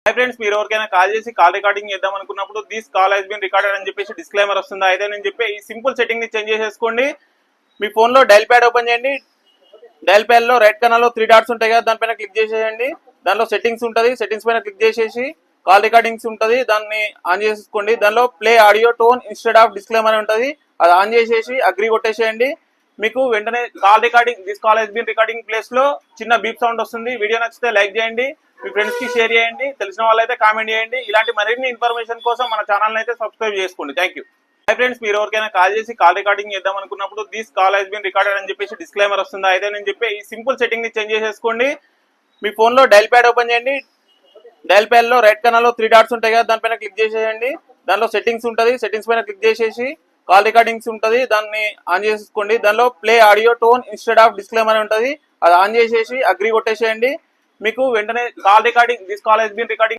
Hi friends, మీరు ఎవరికైనా call చేసి కాల్ రికార్డింగ్ చేద్దాం అనుకున్నప్పుడు this call has been recorded అని చెప్పేసి డిస్క్లైమర్ వస్తుంది. అయితే నేను చెప్పే ఈ సింపుల్ సెట్టింగ్ ని చేంజ్ చేసేసుకోండి. మీ ఫోన్ లో డైల్ ప్యాడ్ ఓపెన్ చేయండి. డైల్ ప్యాడ్ లో రైట్ కనల్ లో 3 డాట్స్ ఉంటాయి కదా, దానిపైన క్లిక్ చేసేయండి. దానిలో సెట్టింగ్స్ ఉంటుంది, సెట్టింగ్స్ పైన క్లిక్ చేసేసి కాల్ రికార్డింగ్స్ ఉంటుంది, దాన్ని ఆన్ చేసుకోండి. దానిలో play audio tone instead of disclaimer ఉంటుంది, అది ఆన్ చేసేసి అగ్రి కొట్టేసేయండి. మీకు వెంటనే call recording this call has been recording place లో చిన్న బీప్ సౌండ్ వస్తుంది. వీడియో నచ్చితే లైక్ చేయండి, మీ ఫ్రెండ్స్ కి షేర్ చేయండి, తెలిసిన వాళ్ళైతే కామెంట్ చేయండి. ఇలాంటి మరిన్ని ఇన్ఫర్మేషన్ కోసం మన ఛానల్ అయితే సబ్స్క్రైబ్ చేసుకోండి. Thank you. హై ఫ్రెండ్స్, మీరు ఎవరికైనా కాల్ చేసి కాల్ రికార్డింగ్ చేద్దాం అనుకున్నప్పుడు this call has been recorded అని చెప్పేసి డిస్క్లైమర్ వస్తుంది. అయితే నేను చెప్పే ఈ సింపుల్ సెట్టింగ్ ని చేంజ్ చేసేసుకోండి. మీ ఫోన్ లో డైల్ ప్యాడ్ ఓపెన్ చేయండి. డైల్ ప్యాడ్ లో రైట్ కనల్ లో 3 డాట్స్ ఉంటాయి కదా, దానిపైన క్లిక్ చేసేయండి. దానిలో సెట్టింగ్స్ ఉంటుంది, సెట్టింగ్స్ పైన క్లిక్ చేసేసి కాల్ రికార్డింగ్స్ ఉంటుంది, దాన్ని ఆన్ చేసుకోండి. దానిలో play audio tone instead of disclaimer ఉంటుంది, అది ఆన్ చేసేసి అగ్రి కొట్టేసేయండి. మీకు వెంటనే call recording this call has been recording